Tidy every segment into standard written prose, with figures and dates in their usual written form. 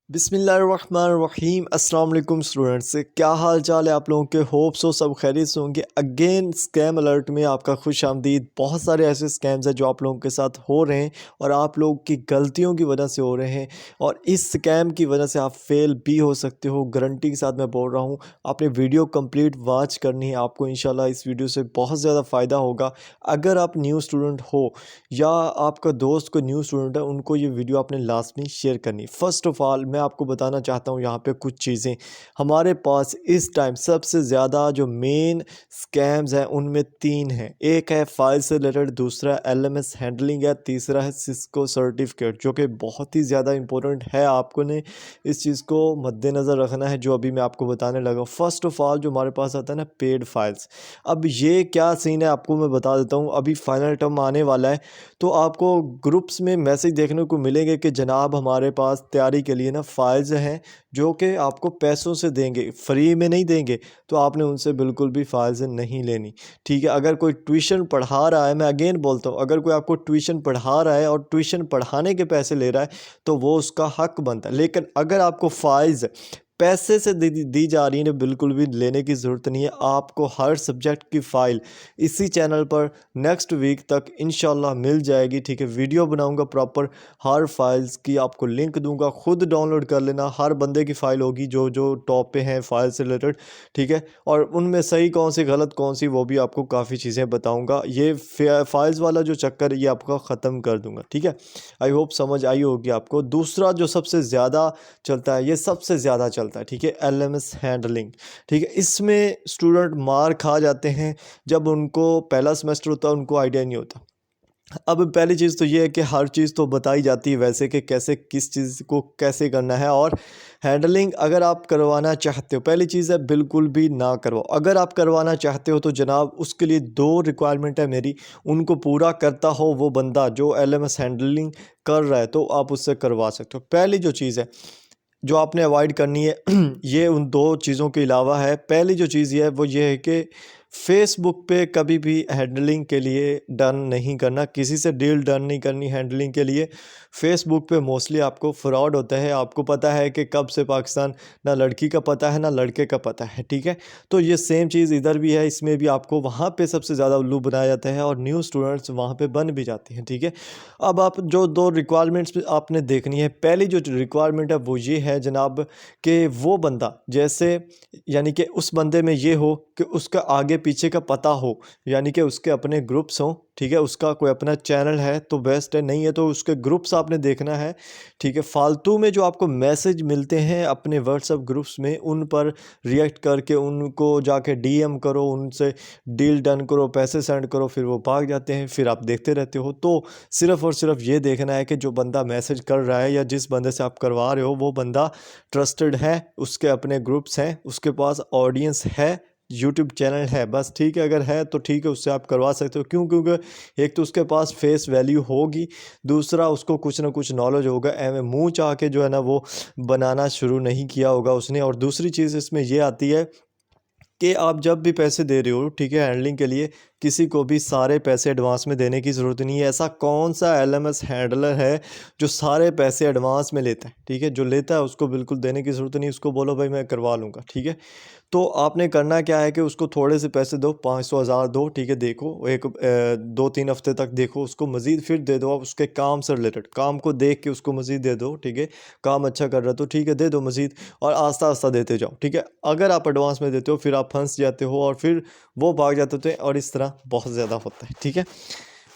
बिस्मिल्लाहिर्रहमानिर्रहीम अस्सलाम वालेकुम स्टूडेंट्स, क्या हाल चाल है आप लोगों के। होप सो सब खैरियत से होंगे। अगेन स्कैम अलर्ट में आपका खुश आमदीद। बहुत सारे ऐसे स्कैम्स हैं जो आप लोगों के साथ हो रहे हैं और आप लोगों की गलतियों की वजह से हो रहे हैं और इस स्कैम की वजह से आप फेल भी हो सकते हो। गारंटी के साथ मैं बोल रहा हूँ। आपने वीडियो कंप्लीट वॉच करनी है, आपको इंशाल्लाह इस वीडियो से बहुत ज़्यादा फ़ायदा होगा। अगर आप न्यू स्टूडेंट हो या आपका दोस्त कोई न्यू स्टूडेंट है, उनको ये वीडियो आपने लास्ट में शेयर करनी। फ़र्स्ट ऑफ़ ऑल मैं आपको बताना चाहता हूँ यहाँ पे कुछ चीज़ें हमारे पास इस टाइम सबसे ज़्यादा जो मेन स्कैम्स हैं उनमें तीन हैं। एक है फाइल से रिलेटेड, दूसरा एलएमएस हैंडलिंग है, तीसरा है सिस्को सर्टिफिकेट, जो कि बहुत ही ज़्यादा इंपॉर्टेंट है। आपको ने इस चीज़ को मद्देनज़र रखना है जो अभी मैं आपको बताने लगा। फ़र्स्ट ऑफ़ ऑल जो हमारे पास आता है ना, पेड फाइल्स। अब ये क्या सीन है आपको मैं बता देता हूँ। अभी फाइनल टर्म आने वाला है तो आपको ग्रुप्स में मैसेज देखने को मिलेंगे कि जनाब हमारे पास तैयारी के लिए ना फाइल्स हैं जो कि आपको पैसों से देंगे, फ्री में नहीं देंगे। तो आपने उनसे बिल्कुल भी फाइल्स नहीं लेनी, ठीक है। अगर कोई ट्यूशन पढ़ा रहा है, मैं अगेन बोलता हूँ, अगर कोई आपको ट्यूशन पढ़ा रहा है और ट्यूशन पढ़ाने के पैसे ले रहा है तो वो उसका हक बनता है। लेकिन अगर आपको फाइल्स पैसे से दी जा रही है, बिल्कुल भी लेने की ज़रूरत नहीं है। आपको हर सब्जेक्ट की फ़ाइल इसी चैनल पर नेक्स्ट वीक तक इंशाल्लाह मिल जाएगी, ठीक है। वीडियो बनाऊंगा प्रॉपर, हर फाइल्स की आपको लिंक दूंगा, खुद डाउनलोड कर लेना। हर बंदे की फ़ाइल होगी जो जो टॉप पे हैं फाइल से रिलेटेड, ठीक है। और उनमें सही कौन सी गलत कौन सी वो भी आपको काफ़ी चीज़ें बताऊँगा। ये फाइल्स वाला जो चक्कर ये आपका ख़त्म कर दूँगा, ठीक है। आई होप समझ आई होगी आपको। दूसरा जो सबसे ज़्यादा चलता है, ये सबसे ज़्यादा चलता है, ठीक है, एलएमएस हैंडलिंग, ठीक है। इसमें स्टूडेंट मार खा जाते हैं जब उनको पहला सेमेस्टर होता है, उनको आइडिया नहीं होता। अब पहली चीज़ तो ये है कि हर चीज़ तो बताई जाती है वैसे कि कैसे किस चीज़ को कैसे करना है। और हैंडलिंग अगर आप करवाना चाहते हो, पहली चीज़ है बिल्कुल भी ना करवाओ। अगर आप करवाना चाहते हो तो जनाब उसके लिए दो रिक्वायरमेंट है मेरी, उनको पूरा करता हो वो बंदा जो एलएमएस हैंडलिंग कर रहा है, तो आप उससे करवा सकते हो। पहली जो चीज़ है जो आपने अवॉइड करनी है ये उन दो चीज़ों के अलावा है। पहली जो चीज़ ये है वो ये है कि फेसबुक पे कभी भी हैंडलिंग के लिए डन नहीं करना, किसी से डील डन नहीं करनी हैंडलिंग के लिए। फेसबुक पे मोस्टली आपको फ्रॉड होता है। आपको पता है कि कब से पाकिस्तान ना लड़की का पता है ना लड़के का पता है, ठीक है। तो ये सेम चीज़ इधर भी है, इसमें भी आपको वहाँ पे सबसे ज़्यादा उल्लू बनाया जाता है और न्यू स्टूडेंट्स वहाँ पे बन भी जाते हैं, ठीक है। अब आप जो दो रिक्वायरमेंट्स आपने देखनी है, पहली जो रिक्वायरमेंट है वो ये है जनाब कि वो बंदा जैसे यानी कि उस बंदे में ये हो कि उसका आगे पीछे का पता हो, यानी कि उसके अपने ग्रुप्स हों, ठीक है। उसका कोई अपना चैनल है तो बेस्ट है, नहीं है तो उसके ग्रुप्स आपने देखना है, ठीक है। फालतू में जो आपको मैसेज मिलते हैं अपने व्हाट्सएप ग्रुप्स में, उन पर रिएक्ट करके उनको जाके डीएम करो, उनसे डील डन करो, पैसे सेंड करो, फिर वो भाग जाते हैं, फिर आप देखते रहते हो। तो सिर्फ़ और सिर्फ ये देखना है कि जो बंदा मैसेज कर रहा है या जिस बंदे से आप करवा रहे हो वो बंदा ट्रस्टेड है, उसके अपने ग्रुप्स हैं, उसके पास ऑडियंस है, यूट्यूब चैनल है, बस, ठीक है। अगर है तो ठीक है, उससे आप करवा सकते हो। क्यों? क्योंकि एक तो उसके पास फेस वैल्यू होगी, दूसरा उसको कुछ ना कुछ नॉलेज होगा। एवं मुँह चाह के जो है ना वो बनाना शुरू नहीं किया होगा उसने। और दूसरी चीज़ इसमें ये आती है कि आप जब भी पैसे दे रहे हो, ठीक है, हैंडलिंग के लिए, किसी को भी सारे पैसे एडवांस में देने की ज़रूरत नहीं है। ऐसा कौन सा एलएमएस हैंडलर है जो सारे पैसे एडवांस में लेता है, ठीक है। जो लेता है उसको बिल्कुल देने की ज़रूरत नहीं, उसको बोलो भाई मैं करवा लूँगा, ठीक है। तो आपने करना क्या है कि उसको थोड़े से पैसे दो, 500 हज़ार दो, ठीक है। देखो एक 2-3 हफ्ते तक देखो उसको, मज़ीद फिर दे दो। आप उसके काम से रिलेटेड काम को देख के उसको मज़ीद दे दो, ठीक है। काम अच्छा कर रहा है तो ठीक है, दे दो मज़ीद, और आस्ता आस्ता देते जाओ, ठीक है। अगर आप एडवांस में देते हो फिर आप फंस जाते हो और फिर वो भाग जाते थे और इस तरह बहुत ज़्यादा होता है, ठीक है।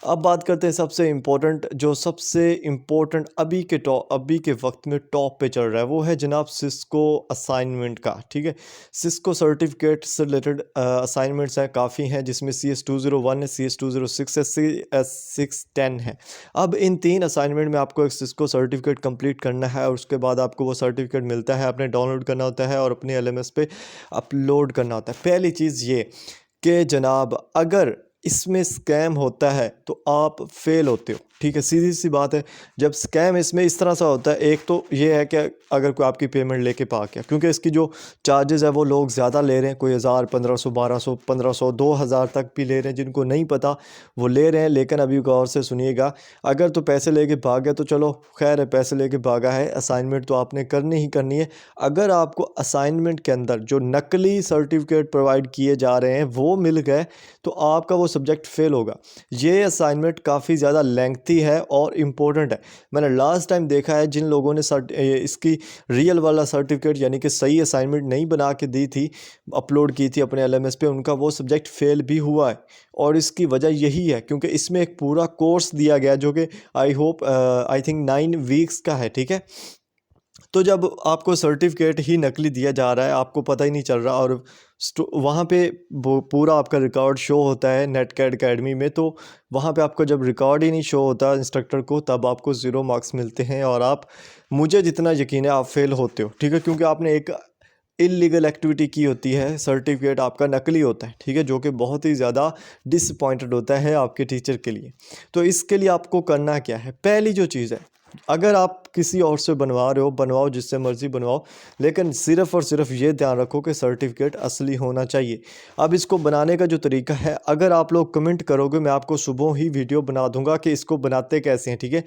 अब बात करते हैं सबसे इम्पोर्टेंट, जो सबसे इम्पोर्टेंट अभी के वक्त में टॉप पे चल रहा है, वो है जनाब सिस्को असाइनमेंट का, ठीक है। सिस्को सर्टिफिकेट से रिलेटेड असाइनमेंट्स हैं, काफ़ी हैं, जिसमें CS201 है, CS206 है, CS610 है। अब इन तीन असाइनमेंट में आपको एक सिस्को सर्टिफिकेट कंप्लीट करना है और उसके बाद आपको वो सर्टिफिकेट मिलता है, आपने डाउनलोड करना होता है और अपने LMS पे अपलोड करना होता है। पहली चीज़ ये कि जनाब अगर इसमें स्कैम होता है तो आप फेल होते हो, ठीक है, सीधी सी बात है। जब स्कैम इसमें इस तरह सा होता है, एक तो ये है कि अगर कोई आपकी पेमेंट लेके भाग गया, क्योंकि इसकी जो चार्जेस है वो लोग ज़्यादा ले रहे हैं, कोई 1000 1500 1200 1500 2000 तक भी ले रहे हैं, जिनको नहीं पता वो ले रहे हैं। लेकिन अभी गौर से सुनिएगा, अगर तो पैसे लेके भाग गया तो चलो खैर है, पैसे लेके भागा है, असाइनमेंट तो आपने करनी ही करनी है। अगर आपको असाइनमेंट के अंदर जो नकली सर्टिफिकेट प्रोवाइड किए जा रहे हैं वो मिल गए तो आपका वो सब्जेक्ट फेल होगा। ये असाइनमेंट काफ़ी ज़्यादा लेंथी है और इम्पोर्टेंट है। मैंने लास्ट टाइम देखा है जिन लोगों ने इसकी रियल वाला सर्टिफिकेट यानी कि सही असाइनमेंट नहीं बना के दी थी, अपलोड की थी अपने एलएमएस पे, उनका वो सब्जेक्ट फेल भी हुआ है। और इसकी वजह यही है क्योंकि इसमें एक पूरा कोर्स दिया गया जो कि आई थिंक 9 वीक्स का है, ठीक है। तो जब आपको सर्टिफिकेट ही नकली दिया जा रहा है, आपको पता ही नहीं चल रहा, और वहाँ पे वो पूरा आपका रिकॉर्ड शो होता है नेटकैड एकेडमी में, तो वहाँ पे आपका जब रिकॉर्ड ही नहीं शो होता इंस्ट्रक्टर को, तब आपको 0 मार्क्स मिलते हैं और आप, मुझे जितना यकीन है, आप फेल होते हो, ठीक है। क्योंकि आपने एक इलीगल एक्टिविटी की होती है, सर्टिफिकेट आपका नकली होता है, ठीक है, जो कि बहुत ही ज़्यादा डिसअपॉइंटेड होता है आपके टीचर के लिए। तो इसके लिए आपको करना क्या है, पहली जो चीज़ है, अगर आप किसी और से बनवा रहे हो, बनवाओ, जिससे मर्ज़ी बनवाओ, लेकिन सिर्फ़ और सिर्फ ये ध्यान रखो कि सर्टिफिकेट असली होना चाहिए। अब इसको बनाने का जो तरीका है, अगर आप लोग कमेंट करोगे, मैं आपको सुबह ही वीडियो बना दूंगा कि इसको बनाते कैसे हैं, ठीक है।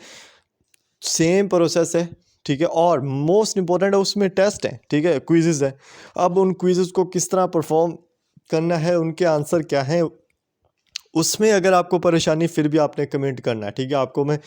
सेम प्रोसेस है, ठीक है, और मोस्ट इंपॉर्टेंट है उसमें टेस्ट है, ठीक है, क्विज़ेस है। अब उन क्विज़ेस को किस तरह परफॉर्म करना है, उनके आंसर क्या हैं, उसमें अगर आपको परेशानी, फिर भी आपने कमेंट करना है, ठीक है। आपको मैं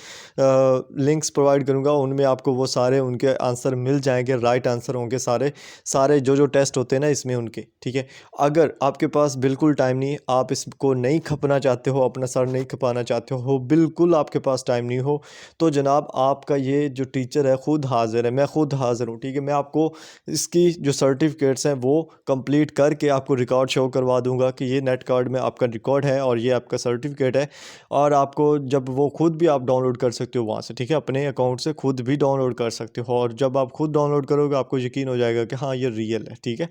लिंक्स प्रोवाइड करूंगा, उनमें आपको वो सारे उनके आंसर मिल जाएंगे, राइट आंसर होंगे सारे सारे जो टेस्ट होते हैं ना इसमें उनके, ठीक है। अगर आपके पास बिल्कुल टाइम नहीं, आप इसको नहीं खपना चाहते हो, अपना सर नहीं खपाना चाहते हो, बिल्कुल आपके पास टाइम नहीं हो, तो जनाब आपका ये जो टीचर है खुद हाजिर है, मैं खुद हाजिर हूँ, ठीक है। मैं आपको इसकी जो सर्टिफिकेट्स हैं वो कंप्लीट करके आपको रिकॉर्ड शो करवा दूंगा कि ये नेट कार्ड में आपका रिकॉर्ड है और ये आपका सर्टिफिकेट है। और आपको जब वो खुद भी आप डाउनलोड कर सकते हो वहाँ से, ठीक है, अपने अकाउंट से खुद भी डाउनलोड कर सकते हो। और जब आप खुद डाउनलोड करोगे आपको यकीन हो जाएगा कि हाँ ये रियल है, ठीक है।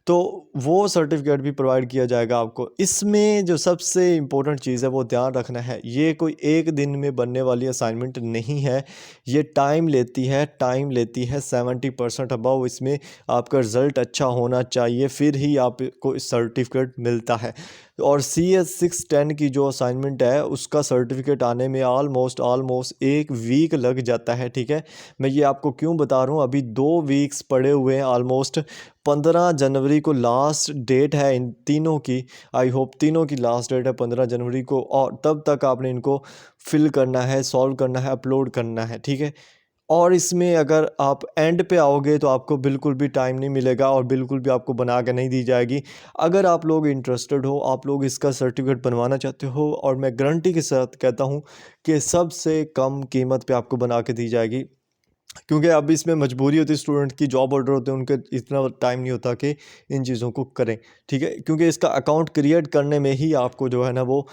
तो वो सर्टिफिकेट भी प्रोवाइड किया जाएगा आपको। इसमें जो सबसे इम्पोर्टेंट चीज़ है वो ध्यान रखना है, ये कोई एक दिन में बनने वाली असाइनमेंट नहीं है, ये टाइम लेती है, टाइम लेती है 70% अबव। इसमें आपका रिज़ल्ट अच्छा होना चाहिए, फिर ही आपको इस सर्टिफिकेट मिलता है। और CS 610 की जो असाइनमेंट है उसका सर्टिफिकेट आने में ऑलमोस्ट 1 वीक लग जाता है, ठीक है। मैं ये आपको क्यों बता रहा हूँ, अभी 2 वीक्स पड़े हुए हैं ऑलमोस्ट। 15 जनवरी को लास्ट डेट है इन तीनों की, आई होप तीनों की लास्ट डेट है 15 जनवरी को, और तब तक आपने इनको फिल करना है, सॉल्व करना है, अपलोड करना है, ठीक है। और इसमें अगर आप एंड पे आओगे तो आपको बिल्कुल भी टाइम नहीं मिलेगा और बिल्कुल भी आपको बना के नहीं दी जाएगी। अगर आप लोग इंटरेस्टेड हो, आप लोग इसका सर्टिफिकेट बनवाना चाहते हो, और मैं गारंटी के साथ कहता हूँ कि सबसे कम कीमत पे आपको बना के दी जाएगी। क्योंकि अब इसमें मजबूरी होती है, स्टूडेंट की जॉब ऑर्डर होते हैं, उनके इतना टाइम नहीं होता कि इन चीज़ों को करें, ठीक है। क्योंकि इसका अकाउंट क्रिएट करने में ही आपको जो है ना वो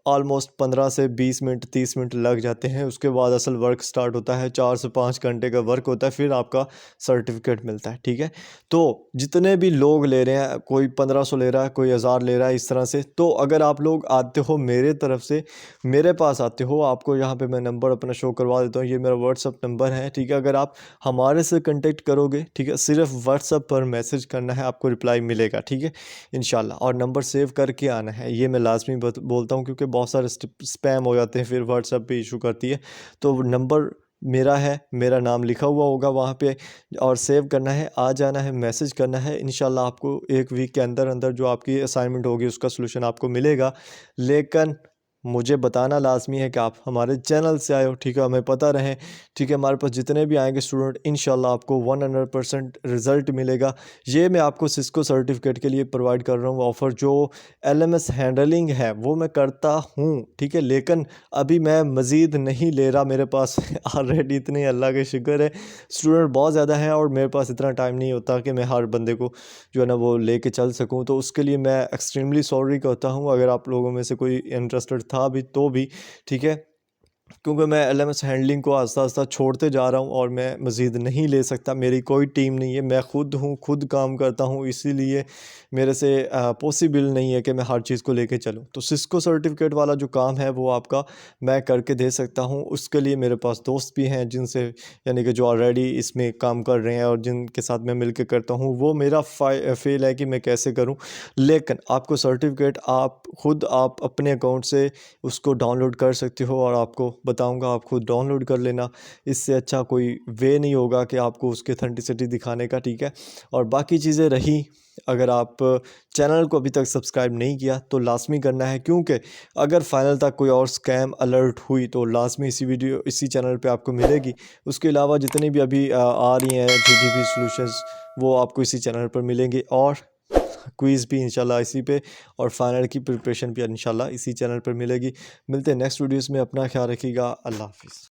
ऑलमोस्ट 15 से 20 मिनट 30 मिनट लग जाते हैं। उसके बाद असल वर्क स्टार्ट होता है, 4 से 5 घंटे का वर्क होता है, फिर आपका सर्टिफिकेट मिलता है, ठीक है। तो जितने भी लोग ले रहे हैं, कोई 1500 ले रहा है, कोई 1000 ले रहा है, इस तरह से। तो अगर आप लोग आते हो मेरे तरफ से, मेरे पास आते हो, आपको यहाँ पे मैं नंबर अपना शो करवा देता हूँ, ये मेरा व्हाट्सअप नंबर है, ठीक है। अगर आप हमारे से कांटेक्ट करोगे, ठीक है, सिर्फ व्हाट्सअप पर मैसेज करना है, आपको रिप्लाई मिलेगा, ठीक है, इंशाल्लाह। और नंबर सेव करके आना है, ये मैं लाजमी बोलता हूँ, क्योंकि बहुत सारे स्पैम हो जाते हैं, फिर व्हाट्सअप पे इशू करती है। तो नंबर मेरा है, मेरा नाम लिखा हुआ होगा वहाँ पे, और सेव करना है, आ जाना है, मैसेज करना है, इंशाल्लाह आपको 1 वीक के अंदर अंदर जो आपकी असाइनमेंट होगी उसका सलूशन आपको मिलेगा। लेकिन मुझे बताना लाजमी है कि आप हमारे चैनल से आए हो, ठीक है, हमें पता रहे, ठीक है। हमारे पास जितने भी आएंगे स्टूडेंट, इंशाल्लाह आपको 100% रिज़ल्ट मिलेगा। ये मैं आपको सिस्को सर्टिफिकेट के लिए प्रोवाइड कर रहा हूँ ऑफ़र। जो LMS हैंडलिंग है वो मैं करता हूँ, ठीक है, लेकिन अभी मैं मज़ीद नहीं ले रहा, मेरे पास ऑलरेडी इतने, अल्लाह के शुक्र है, स्टूडेंट बहुत ज़्यादा हैं और मेरे पास इतना टाइम नहीं होता कि मैं हर बंदे को जो है ना वो लेके चल सकूँ। तो उसके लिए मैं एक्सट्रीमली सॉरी कहता हूँ, अगर आप लोगों में से कोई इंटरेस्टेड था भी तो भी, ठीक है। क्योंकि मैं एलएमएस हैंडलिंग को आस्ता आस्ता छोड़ते जा रहा हूँ और मैं मज़ीद नहीं ले सकता। मेरी कोई टीम नहीं है, मैं खुद हूँ, खुद काम करता हूँ, इसीलिए मेरे से पॉसिबल नहीं है कि मैं हर चीज़ को लेके चलूँ। तो सिस्को सर्टिफिकेट वाला जो काम है वो आपका मैं करके दे सकता हूँ। उसके लिए मेरे पास दोस्त भी हैं जिनसे, यानी कि जो ऑलरेडी इसमें काम कर रहे हैं और जिनके साथ मैं मिल के करता हूँ। वो मेरा फेल है कि मैं कैसे करूँ, लेकिन आपको सर्टिफिकेट आप खुद आप अपने अकाउंट से उसको डाउनलोड कर सकते हो और आपको बताऊंगा, आप खुद डाउनलोड कर लेना। इससे अच्छा कोई वे नहीं होगा कि आपको उसकी अथेंटिसिटी दिखाने का, ठीक है। और बाकी चीज़ें रही, अगर आप चैनल को अभी तक सब्सक्राइब नहीं किया तो लाजमी करना है, क्योंकि अगर फाइनल तक कोई और स्कैम अलर्ट हुई तो लाजमी इसी चैनल पे आपको मिलेगी। उसके अलावा जितनी भी अभी आ रही हैं जीडीपी सॉल्यूशंस, वो आपको इसी चैनल पर मिलेंगे, और क्विज़ भी इंशाल्लाह इसी पे, और फाइनल की प्रिपरेशन भी इंशाल्लाह इसी चैनल पर मिलेगी। मिलते हैं नेक्स्ट वीडियोस में, अपना ख्याल रखिएगा। अल्लाह हाफिज़।